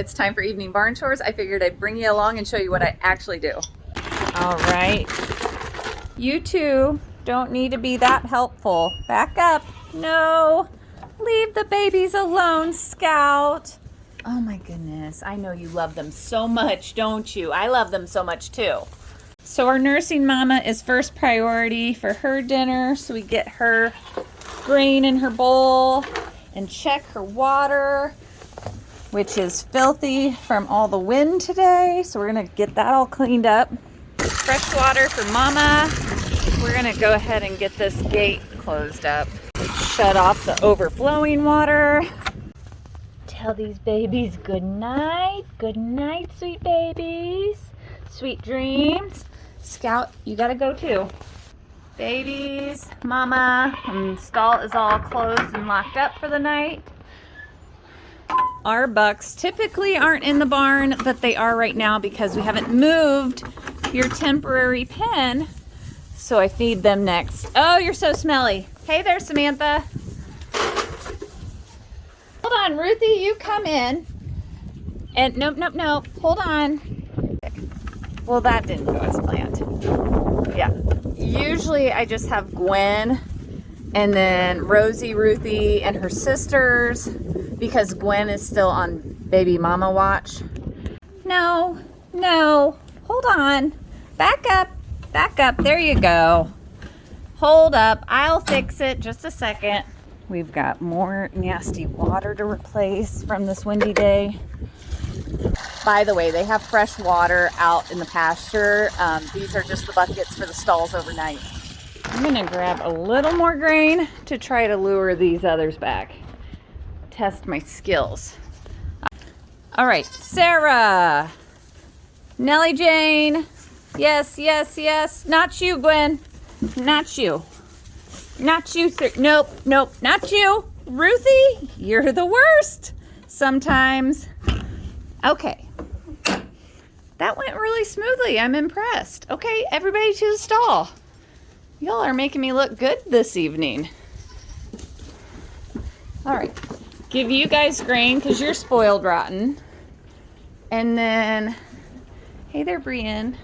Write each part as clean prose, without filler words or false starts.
It's time for evening barn chores. I figured I'd bring you along and show you what I actually do. All right. You two don't need to be that helpful. Back up. No. Leave the babies alone, Scout. Oh my goodness. I know you love them so much, don't you? I love them so much too. So our nursing mama is first priority for her dinner. So we get her grain in her bowl and check her water, which is filthy from all the wind today. So we're gonna get that all cleaned up. Fresh water for mama. We're gonna go ahead and get this gate closed up. Shut off the overflowing water. Tell these babies good night. Good night, sweet babies. Sweet dreams. Scout, you gotta go too. Babies, mama, and the stall is all closed and locked up for the night. Our bucks typically aren't in the barn, but they are right now because we haven't moved your temporary pen. So I feed them next. Oh, you're so smelly. Hey there, Samantha. Hold on, Ruthie, you come in. And nope. Hold on. Okay. Well, that didn't go as planned. Yeah. Usually I just have Gwen and then Rosie, Ruthie, and her sisters because Gwen is still on baby mama watch. No. Hold on. Back up. There you go. Hold up. I'll fix it. Just a second. We've got more nasty water to replace from this windy day. By the way, they have fresh water out in the pasture. These are just the buckets for the stalls overnight. I'm gonna grab a little more grain to try to lure these others back. Test my skills. All right, Sarah. Nellie Jane. Yes. Not you, Gwen. Not you. Not you, nope, not you. Ruthie, you're the worst sometimes. Okay. That went really smoothly. I'm impressed. Okay, everybody to the stall. Y'all are making me look good this evening. All right. Give you guys grain because you're spoiled rotten. And then, hey there, Brienne.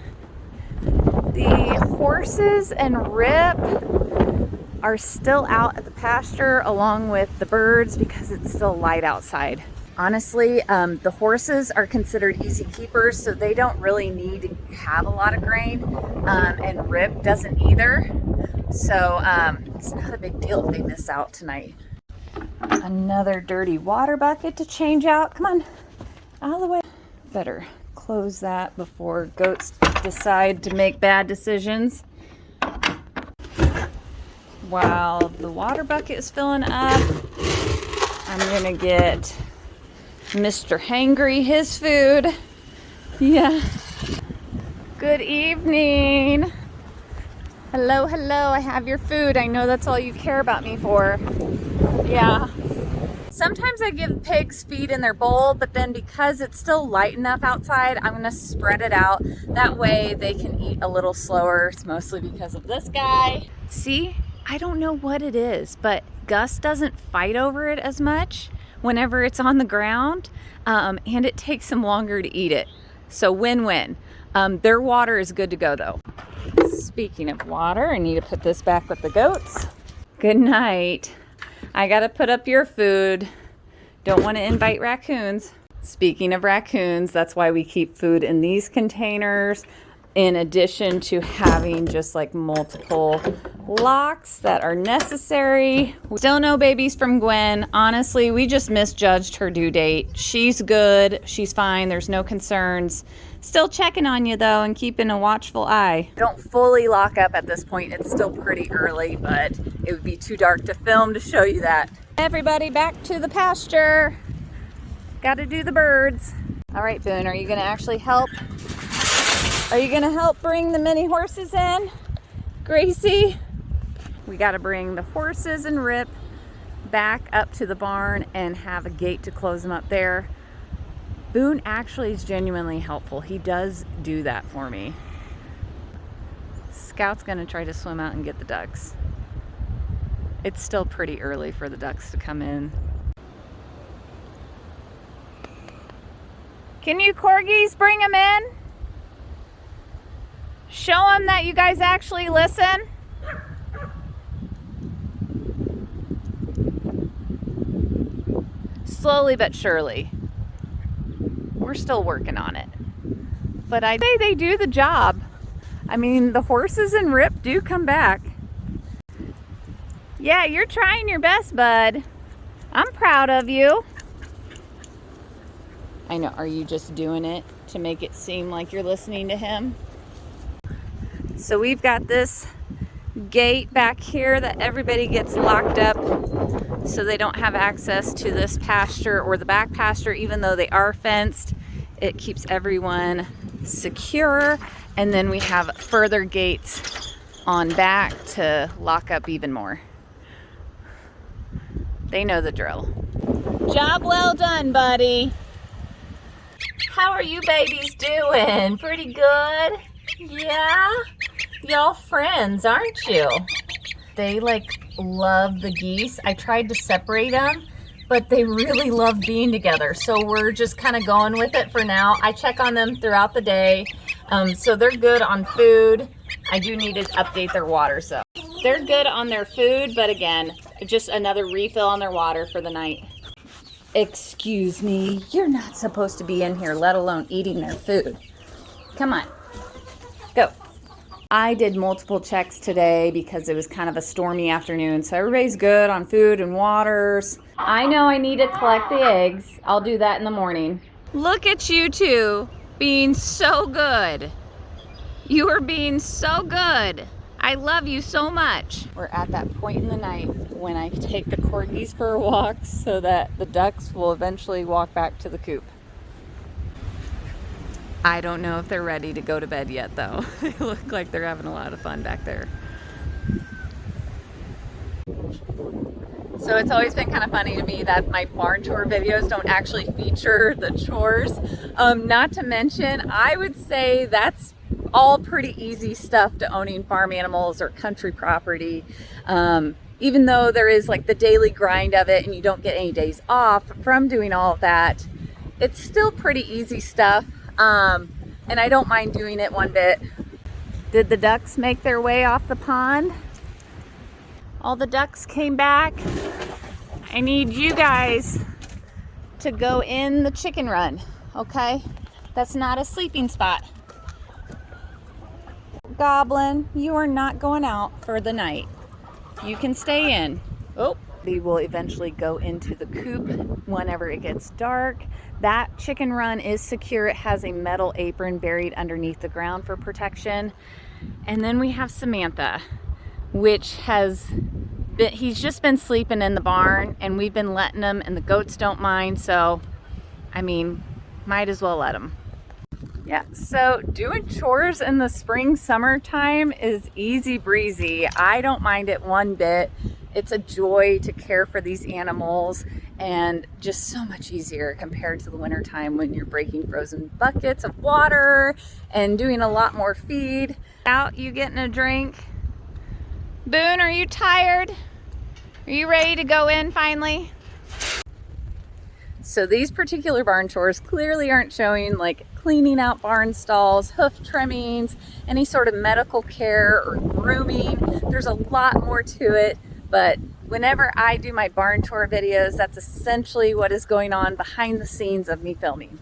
The horses and Rip are still out at the pasture along with the birds because it's still light outside. Honestly, the horses are considered easy keepers, so they don't really need to have a lot of grain, and Rip doesn't either. So it's not a big deal if they miss out tonight. Another dirty water bucket to change out. Come on, out of the way. Better close that before goats decide to make bad decisions. While the water bucket is filling up, I'm gonna get Mr. Hangry his food. Yeah. Good evening. Hello, I have your food. I know that's all you care about me for. Yeah. Sometimes I give pigs feed in their bowl, but then because it's still light enough outside, I'm gonna spread it out. That way they can eat a little slower. It's mostly because of this guy. See, I don't know what it is, but Gus doesn't fight over it as much whenever it's on the ground, and it takes him longer to eat it. So win-win. Their water is good to go though. Speaking of water, I need to put this back with the goats. Good night. I gotta put up your food. Don't want to invite raccoons. Speaking of raccoons, that's why we keep food in these containers, in addition to having just like multiple locks that are necessary. Still no babies from Gwen. Honestly, we just misjudged her due date. She's good. She's fine. There's no concerns. Still checking on you though and keeping a watchful eye. Don't fully lock up at this point. It's still pretty early, but it would be too dark to film to show you that. Everybody back to the pasture. Got to do the birds. All right, Boone, are you going to actually help? Are you going to help bring the mini horses in? Gracie? We got to bring the horses and Rip back up to the barn and have a gate to close them up there. Boone actually is genuinely helpful. He does do that for me. Scout's going to try to swim out and get the ducks. It's still pretty early for the ducks to come in. Can you corgis bring them in? Show them that you guys actually listen. Slowly but surely. We're still working on it. But I say they do the job. I mean, the horses and Rip do come back. Yeah, you're trying your best, bud. I'm proud of you. I know, are you just doing it to make it seem like you're listening to him? So we've got this gate back here that everybody gets locked up so they don't have access to this pasture or the back pasture, even though they are fenced. It keeps everyone secure. And then we have further gates on back to lock up even more. They know the drill. Job well done, buddy. How are you babies doing? Pretty good? Yeah? Y'all friends, aren't you? They love the geese. I tried to separate them, but they really love being together. So we're just kind of going with it for now. I check on them throughout the day. So they're good on food. I do need to update their water, so. They're good on their food, but again, just another refill on their water for the night. Excuse me, you're not supposed to be in here, let alone eating their food. Come on, go. I did multiple checks today because it was kind of a stormy afternoon, so everybody's good on food and waters. I know I need to collect the eggs. I'll do that in the morning. Look at you two being so good. You are being so good. I love you so much. We're at that point in the night when I take the corgis for a walk so that the ducks will eventually walk back to the coop. I don't know if they're ready to go to bed yet, though. They look like they're having a lot of fun back there. So it's always been kind of funny to me that my barn tour videos don't actually feature the chores. Not to mention, I would say that's all pretty easy stuff to owning farm animals or country property. Even though there is the daily grind of it and you don't get any days off from doing all of that, it's still pretty easy stuff. And I don't mind doing it one bit. Did the ducks make their way off the pond? All the ducks came back. I need you guys to go in the chicken run, okay? That's not a sleeping spot. Goblin, you are not going out for the night. You can stay in. Oh, they will eventually go into the coop whenever it gets dark. That chicken run is secure. It has a metal apron buried underneath the ground for protection. And then we have Samantha, which he's just been sleeping in the barn and we've been letting him and the goats don't mind. So, I mean, might as well let him. Yeah, so doing chores in the spring, summertime is easy breezy. I don't mind it one bit. It's a joy to care for these animals and just so much easier compared to the wintertime when you're breaking frozen buckets of water and doing a lot more feed. Out, you getting a drink? Boone, are you tired? Are you ready to go in finally? So these particular barn chores clearly aren't showing cleaning out barn stalls, hoof trimmings, any sort of medical care or grooming. There's a lot more to it, but whenever I do my barn tour videos, that's essentially what is going on behind the scenes of me filming.